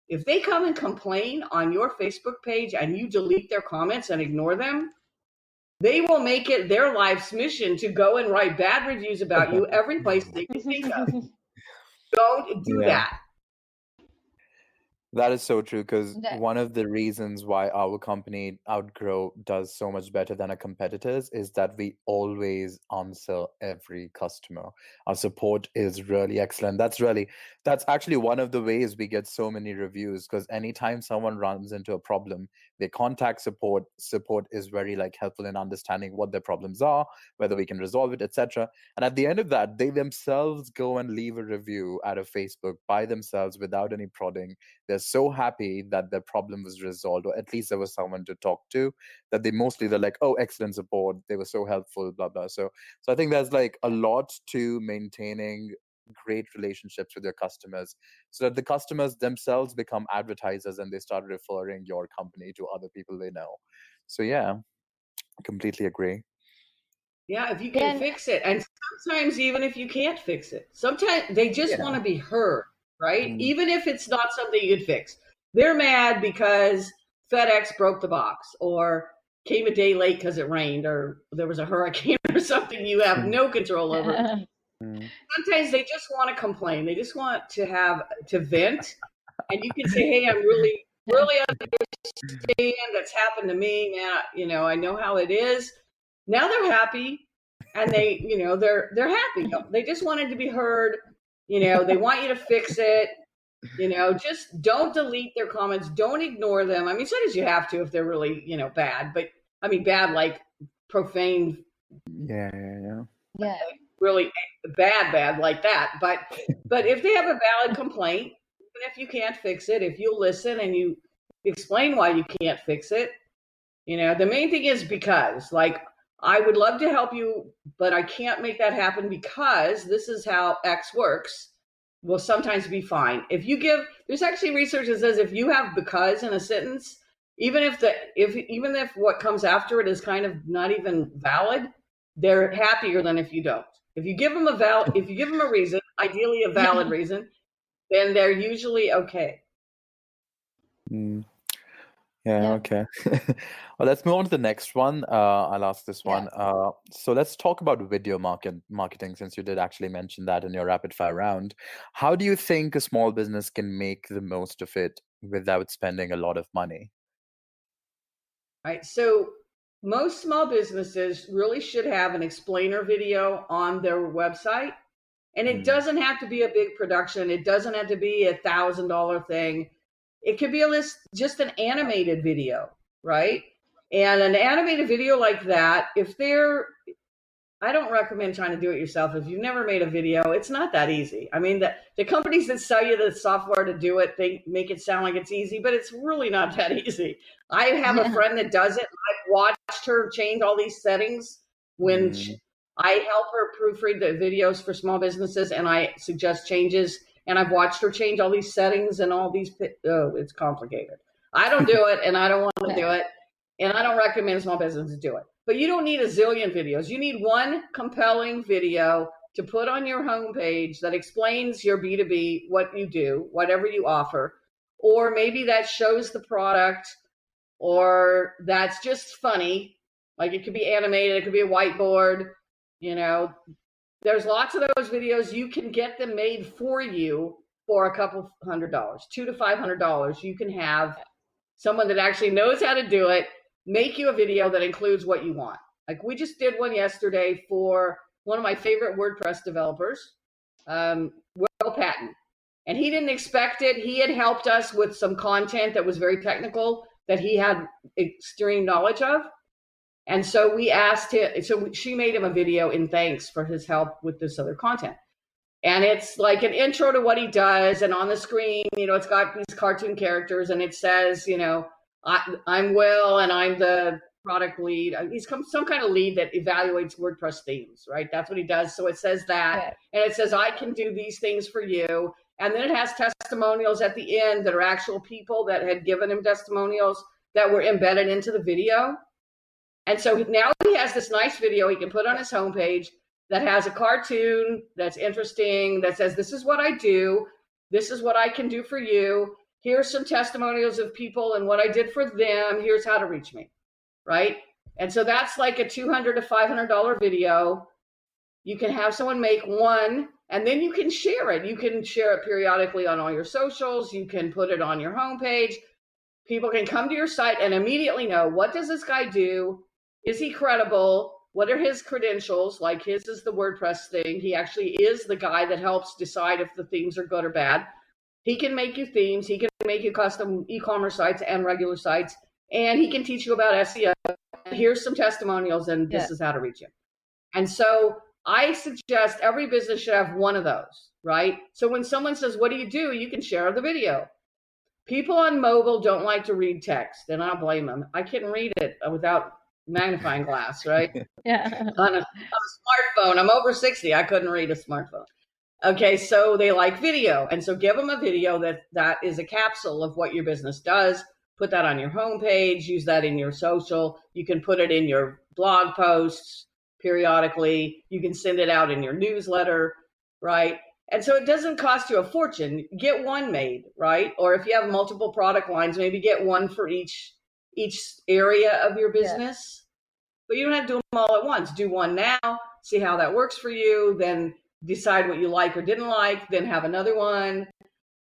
If they come and complain on your Facebook page and you delete their comments and ignore them, they will make it their life's mission to go and write bad reviews about you every place they can think of. Don't do that. That is so true, because one of the reasons why our company Outgrow does so much better than our competitors is that we always answer every customer. Our support is really excellent. That's actually one of the ways we get so many reviews, because anytime someone runs into a problem, they contact support. Support is very helpful in understanding what their problems are, whether we can resolve it, etc. And at the end of that, they themselves go and leave a review at a Facebook by themselves without any prodding. They're so happy that their problem was resolved, or at least there was someone to talk to, that they're like, oh, excellent support. They were so helpful, blah, blah. So I think there's a lot to maintaining great relationships with your customers, so that the customers themselves become advertisers and they start referring your company to other people they know. So yeah, I completely agree. Yeah, if you can fix it. And sometimes even if you can't fix it, sometimes they just want to be heard, right? Even if it's not something you could fix. They're mad because FedEx broke the box or came a day late because it rained or there was a hurricane or something you have no control over. Sometimes they just want to complain. They just want to vent. And you can say, hey, I'm really understand that's happened to me, man. I know how it is. Now they're happy, and they're happy. They just wanted to be heard. They want you to fix it. Just don't delete their comments. Don't ignore them. I mean, sometimes you have to if they're really, bad. But I mean, bad like profane. Yeah. Really bad like that. But if they have a valid complaint, even if you can't fix it, if you listen and you explain why you can't fix it, the main thing is because, I would love to help you, but I can't make that happen because this is how X works, will sometimes be fine. There's actually research that says if you have because in a sentence, even if what comes after it is kind of not even valid, they're happier than if you don't. If you give them a reason, ideally a valid reason, then they're usually okay. Mm. Yeah, Yeah. okay. Well, let's move on to the next one. I'll ask this Yeah. one. So let's talk about video marketing, since you did actually mention that in your rapid fire round. How do you think a small business can make the most of it without spending a lot of money? Right. So most small businesses really should have an explainer video on their website. And it Mm, doesn't have to be a big production. It doesn't have to be $1,000 thing. It could be just an animated video, right? And an animated video like that, I don't recommend trying to do it yourself. If you've never made a video, it's not that easy. I mean, the companies that sell you the software to do it, they make it sound like it's easy, but it's really not that easy. I have a Yeah. friend that does it. I've watched her change all these settings when mm, I help her proofread the videos for small businesses, and I suggest changes. And I've watched her change all these settings and all these. Oh, it's complicated. I don't do it, and I don't want to do it, and I don't recommend small businesses do it. But you don't need a zillion videos. You need one compelling video to put on your homepage that explains your B2B, what you do, whatever you offer, or maybe that shows the product, or that's just funny. Like it could be animated, it could be a whiteboard. You know, there's lots of those videos. You can get them made for you for a couple $100, $200 to $500. You can have someone that actually knows how to do it make you a video that includes what you want. Like we just did one yesterday for one of my favorite WordPress developers, Will Patton. And he didn't expect it. He had helped us with some content that was very technical that he had extreme knowledge of. And so we asked him, so she made him a video in thanks for his help with this other content. And it's like an intro to what he does. And on the screen, it's got these cartoon characters and it says, I'm Will and I'm the product lead. He's some kind of lead that evaluates WordPress themes, right? That's what he does. So it says that. Yeah. And it says, I can do these things for you. And then it has testimonials at the end that are actual people that had given him testimonials that were embedded into the video. And so now he has this nice video he can put on his homepage that has a cartoon that's interesting, that says, this is what I do. This is what I can do for you. Here's some testimonials of people and what I did for them. Here's how to reach me, right? And so that's like a $200 to $500 video. You can have someone make one, and then you can share it. You can share it periodically on all your socials. You can put it on your homepage. People can come to your site and immediately know, what does this guy do? Is he credible? What are his credentials? Like his is the WordPress thing. He actually is the guy that helps decide if the themes are good or bad. He can make you themes. He can make you custom e-commerce sites and regular sites. And he can teach you about SEO. Here's some testimonials and this is how to reach you. And so I suggest every business should have one of those, right? So when someone says, what do? You can share the video. People on mobile don't like to read text, and I don't blame them. I couldn't read it without magnifying glass, right? Yeah. On a smartphone. I'm over 60. I couldn't read a smartphone. Okay, so they like video. And so give them a video that is a capsule of what your business does. Put that on your homepage. Use that in your social. You can put it in your blog posts periodically. You can send it out in your newsletter, right? And so it doesn't cost you a fortune. Get one made, right? Or if you have multiple product lines, maybe get one for each area of your business. But you don't have to do them all at once. Do one now, see how that works for you, then decide what you like or didn't like, then have another one.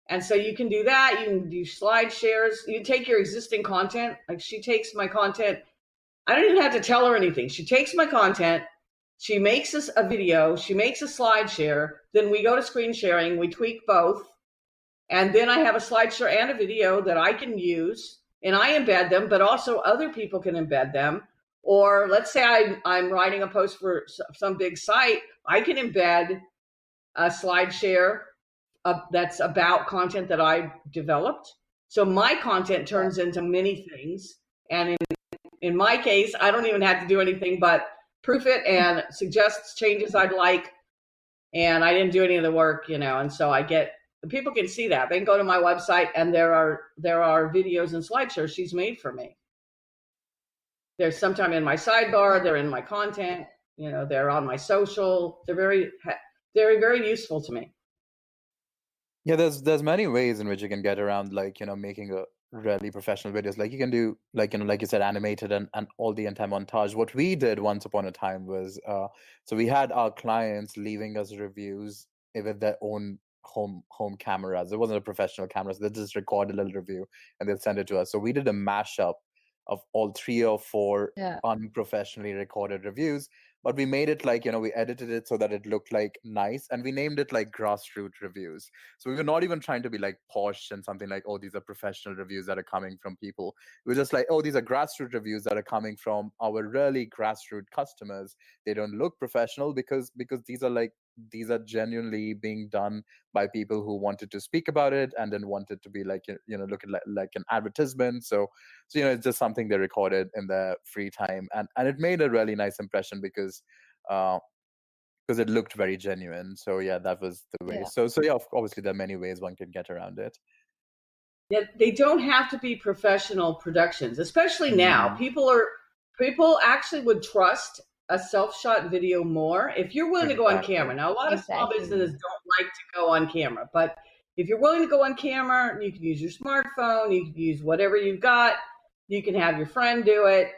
And so you can do that. You can do slide shares. You take your existing content. Like she takes my content. I don't even have to tell her anything. She takes my content. She makes us a video. She makes a slide share. Then we go to screen sharing. We tweak both. And then I have a slide share and a video that I can use. And I embed them, but also other people can embed them. Or let's say I'm writing a post for some big site. I can embed a slide share that's about content that I developed. So my content turns into many things. And in my case, I don't even have to do anything but proof it and suggest changes I'd like. And I didn't do any of the work, and so people can see that. They can go to my website and there are videos and slideshows she's made for me. They're sometime in my sidebar, they're in my content, they're on my social. They're very, very, very useful to me. Yeah, there's many ways in which you can get around, like, making a really professional videos. Like you can do, like, like you said, animated and all the entire montage. What we did once upon a time was, so we had our clients leaving us reviews with their own home cameras. It wasn't a professional camera, so they just record a little review and they'll send it to us. So we did a mashup of all three or four Yeah. unprofessionally recorded reviews, but we made it like, we edited it so that it looked like nice, and we named it like grassroots reviews. So we were not even trying to be like posh and something like, oh, these are professional reviews that are coming from people. We were just like, oh, these are grassroots reviews that are coming from our really grassroots customers. They don't look professional because these are genuinely being done by people who wanted to speak about it and then wanted to be like, looking like an advertisement. So it's just something they recorded in their free time, and it made a really nice impression uh because it looked very genuine. So yeah, that was the way. Yeah. So yeah, obviously there are many ways one can get around it. Yeah, they don't have to be professional productions, especially now. Mm, People actually would trust a self-shot video more if you're willing to go on exactly. camera. Now, a lot of small Exactly. businesses don't like to go on camera, but if you're willing to go on camera, you can use your smartphone, you can use whatever you've got, you can have your friend do it.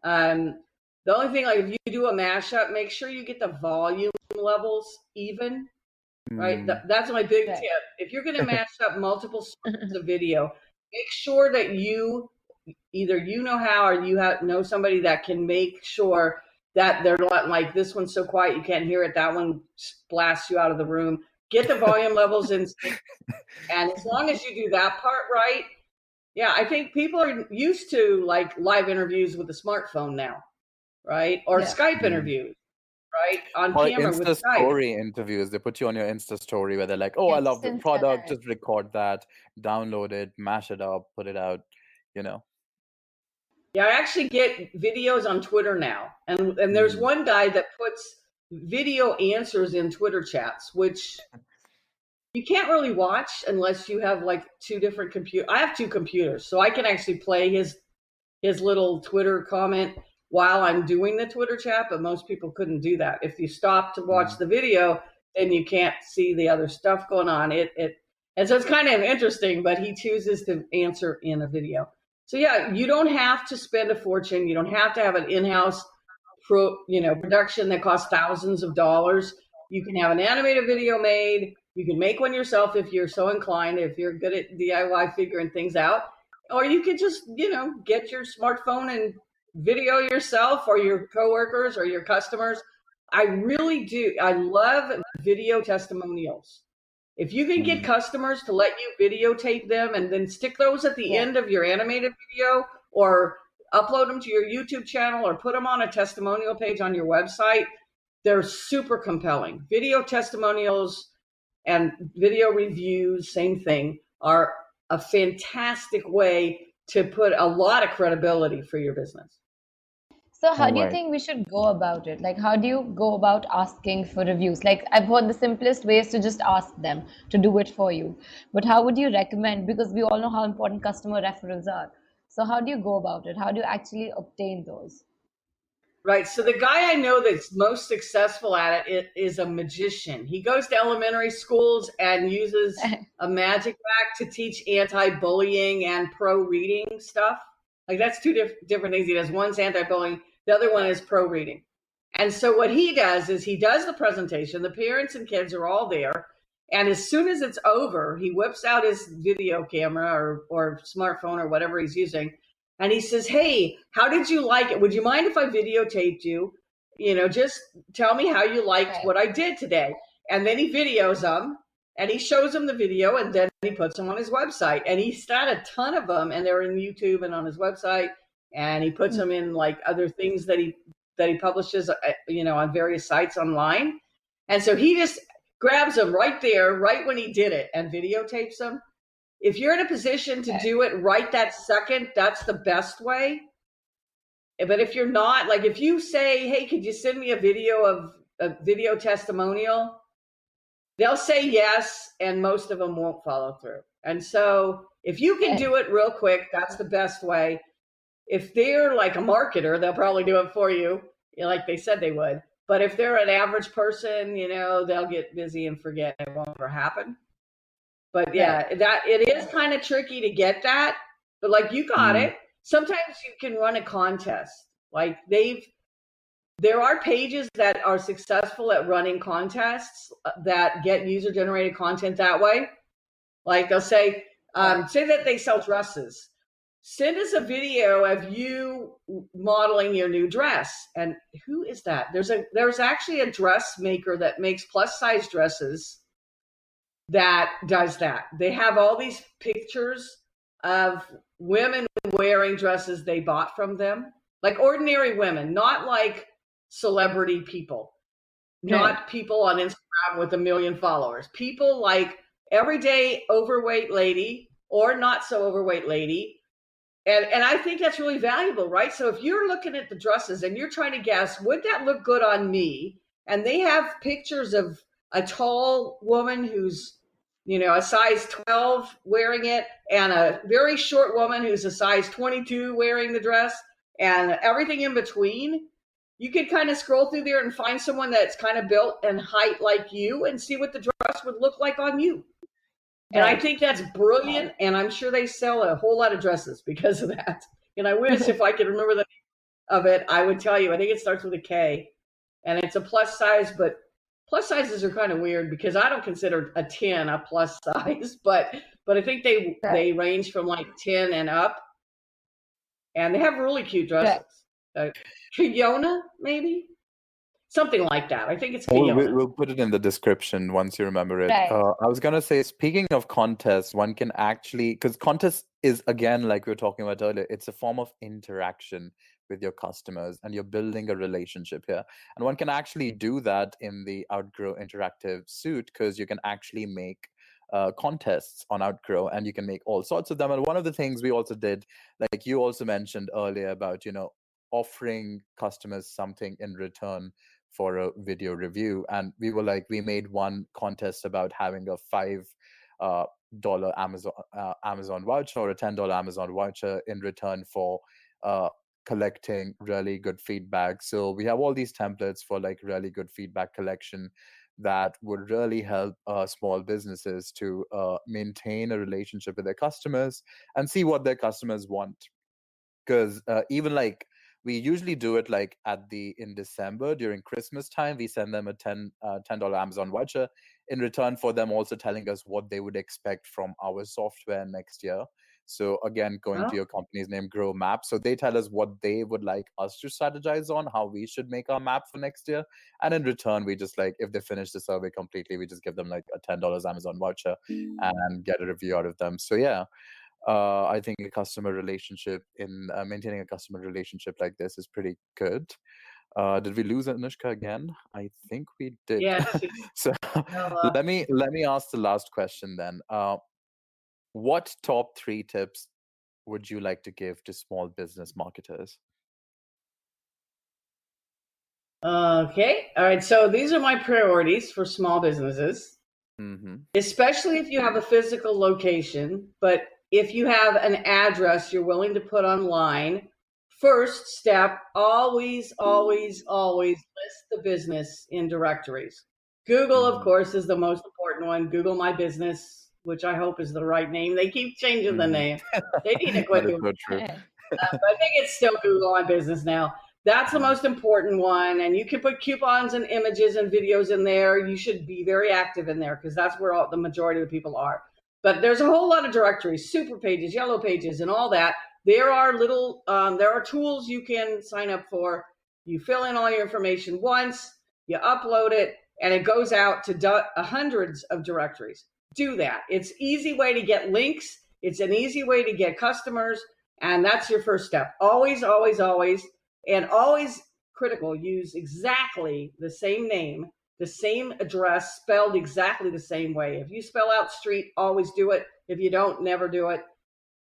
Um, the only thing, like if you do a mashup, make sure you get the volume levels even, right? Mm. That's my big Right. tip. If you're going to mash up multiple sources of video, make sure that either you know how or know somebody that can make sure that they're not like, this one's so quiet you can't hear it, that one blasts you out of the room. Get the volume levels in sync, and as long as you do that part right, yeah, I think people are used to like live interviews with a smartphone now, right? Or Yeah. Skype Mm. interviews, right? On Or camera with Insta Skype. story interviews. They put you on your Insta story where they're like, oh, I love the product, Instant. just record that, download it, mash it up, put it out, you know. Yeah, I actually get videos on Twitter now. And there's Mm. one guy that puts video answers in Twitter chats, which you can't really watch unless you have like two different computers. I have two computers, so I can actually play his little Twitter comment while I'm doing the Twitter chat, but most people couldn't do that. If you stop to watch Mm. the video, then you can't see the other stuff going on. And so it's kind of interesting, but he chooses to answer in a video. So yeah, you don't have to spend a fortune. You don't have to have an in-house production that costs thousands of dollars. You can have an animated video made. You can make one yourself if you're so inclined, if you're good at DIY figuring things out. Or you could just, get your smartphone and video yourself or your coworkers or your customers. I really do. I love video testimonials. If you can get Mm. customers to let you videotape them and then stick those at the Yeah. end of your animated video, or upload them to your YouTube channel, or put them on a testimonial page on your website, they're super compelling. Video testimonials and video reviews, same thing, are a fantastic way to put a lot of credibility for your business. So how All do you right. think we should go about it? Like, how do you go about asking for reviews? Like, I've heard the simplest way is to just ask them to do it for you. But how would you recommend? Because we all know how important customer referrals are. So how do you go about it? How do you actually obtain those? Right. So the guy I know that's most successful at it is a magician. He goes to elementary schools and uses a magic back to teach anti-bullying and pro-reading stuff. Like that's two different things he does. One's anti-bullying, the other one is pro-reading. And so what he does is he does the presentation. The parents and kids are all there. And as soon as it's over, he whips out his video camera or smartphone or whatever he's using, and he says, hey, how did you like it? Would you mind if I videotaped you? Just tell me how you liked Right. what I did today. And then he videos them and he shows them the video, and then he puts them on his website. And he's got a ton of them, and they're in YouTube and on his website. And he puts them in like other things that he publishes, on various sites online. And so he just grabs them right there, right when he did it, and videotapes them. If you're in a position to do it right that second, that's the best way. But if you're not, like if you say, hey, could you send me a video testimonial? They'll say yes, and most of them won't follow through. And so if you can do it real quick, that's the best way. If they're like a marketer, they'll probably do it for you, like they said they would. But if they're an average person, they'll get busy and forget, it won't ever happen. But yeah, that it is kind of tricky to get that. But like you got it. Sometimes you can run a contest. Like there are pages that are successful at running contests that get user generated content that way. Like they'll say that they sell dresses. Send us a video of you modeling your new dress. And who is that? There's actually a dressmaker that makes plus size dresses that does that. They have all these pictures of women wearing dresses they bought from them, like ordinary women, not like celebrity people, not people on Instagram with 1 million followers, people like everyday overweight lady or not so overweight lady. And I think that's really valuable, right? So if you're looking at the dresses and you're trying to guess, would that look good on me? And they have pictures of a tall woman who's, a size 12 wearing it, and a very short woman who's a size 22 wearing the dress, and everything in between. You could kind of scroll through there and find someone that's kind of built and height like you and see what the dress would look like on you. And I think that's brilliant, and I'm sure they sell a whole lot of dresses because of that. And I wish if I could remember the name of it, I would tell you. I think it starts with a K, and it's a plus size, but plus sizes are kind of weird because I don't consider a 10 a plus size, but I think they range from like 10 and up, and they have really cute dresses. Kiona, maybe? Something like that. I think it's Kiona. We'll put it in the description once you remember it. Right. I was going to say, speaking of contests, one can actually, because contest is, again, like we were talking about earlier, it's a form of interaction with your customers, and you're building a relationship here. And one can actually do that in the Outgrow interactive suite, because you can actually make contests on Outgrow, and you can make all sorts of them. And one of the things we also did, like you also mentioned earlier about, offering customers something in return for a video review. And we made one contest about having a $5 Amazon voucher or a $10 Amazon voucher in return for collecting really good feedback. So we have all these templates for like really good feedback collection that would really help small businesses to maintain a relationship with their customers and see what their customers want. Because even like we usually do it like in December during Christmas time, we send them a $10 Amazon voucher in return for them also telling us what they would expect from our software next year. So again, going to your company's name, Grow Map. So they tell us what they would like us to strategize on, how we should make our map for next year. And in return, we just if they finish the survey completely, we just give them like a $10 Amazon voucher and get a review out of them. So yeah. I think maintaining a customer relationship like this is pretty good. Did we lose Anushka again? I think we did. Yes. So let me ask the last question then. What top 3 tips would you like to give to small business marketers? Okay. All right. So these are my priorities for small businesses, especially if you have a physical location. But if you have an address you're willing to put online, first step, always, always, always list the business in directories. Google, of course, is the most important one. Google My Business, which I hope is the right name. They keep changing the name. They need to quit doing that. But I think it's still Google My Business now. That's the most important one. And you can put coupons and images and videos in there. You should be very active in there because that's where the majority of the people are. But there's a whole lot of directories, super pages, yellow pages, and all that. There are there are tools you can sign up for. You fill in all your information once, you upload it, and it goes out to hundreds of directories. Do that. It's an easy way to get links. It's an easy way to get customers. And that's your first step. Always, always, always, and always critical, use exactly the same name, the same address, spelled exactly the same way. If you spell out street, always do it. If you don't, never do it.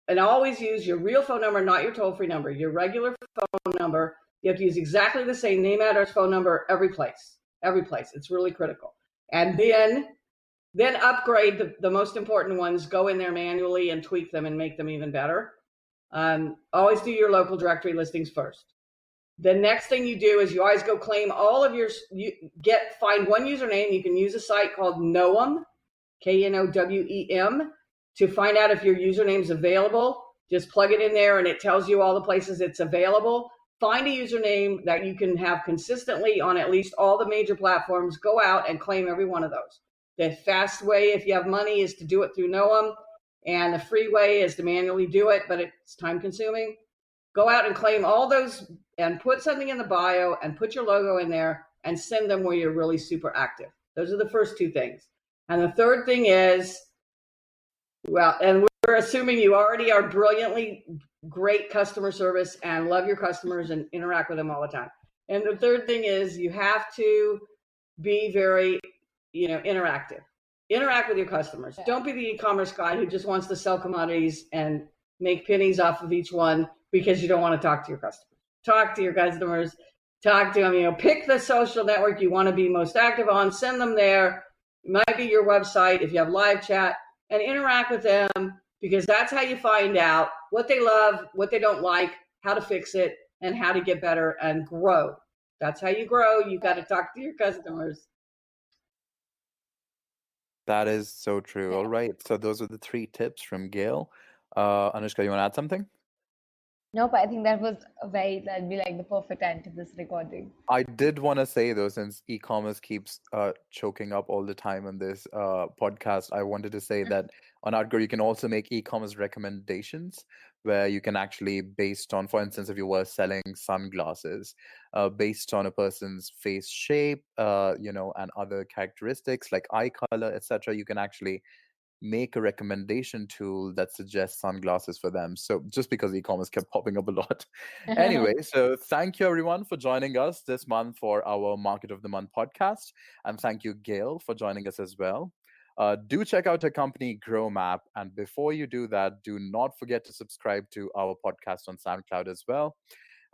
And always use your real phone number, not your toll-free number, your regular phone number. You have to use exactly the same name, address, phone number, every place. It's really critical. And then upgrade the most important ones, go in there manually and tweak them and make them even better. Always do your local directory listings first. The next thing you do is you always go claim all of find one username. You can use a site called Noam, KNOWEM, to find out if your username is available. Just plug it in there and it tells you all the places it's available. Find a username that you can have consistently on at least all the major platforms. Go out and claim every one of those. The fast way, if you have money, is to do it through Noam, and the free way is to manually do it, but it's time consuming. Go out and claim all those and put something in the bio and put your logo in there and send them where you're really super active. Those are the first two things. And the third thing is, well, and we're assuming you already are brilliantly great customer service and love your customers and interact with them all the time. And the third thing is you have to be very, interactive. Interact with your customers. Yeah. Don't be the e-commerce guy who just wants to sell commodities and make pennies off of each one because you don't want to talk to your customers. Talk to your customers. Talk to them. Pick the social network you want to be most active on. Send them there. It might be your website if you have live chat, and interact with them, because that's how you find out what they love, what they don't like, how to fix it, and how to get better and grow. That's how you grow. You've got to talk to your customers. That is so true. All right. So those are the 3 tips from Gail. Anushka, you want to add something? Nope, I think that'd be like the perfect end to this recording. I did want to say though, since e-commerce keeps choking up all the time on this podcast, I wanted to say that on Outgrow you can also make e-commerce recommendations where you can actually, based on, for instance, if you were selling sunglasses, based on a person's face shape, and other characteristics like eye color, etc., you can actually make a recommendation tool that suggests sunglasses for them. So just because e-commerce kept popping up a lot. Anyway, so thank you everyone for joining us this month for our Market of the Month podcast. And thank you, Gail, for joining us as well. Do check out our company, GrowMap. And before you do that, do not forget to subscribe to our podcast on SoundCloud as well.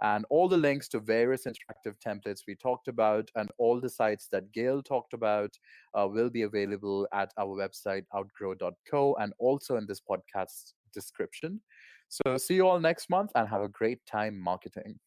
And all the links to various interactive templates we talked about and all the sites that Gail talked about will be available at our website, outgrow.co, and also in this podcast description. So see you all next month and have a great time marketing.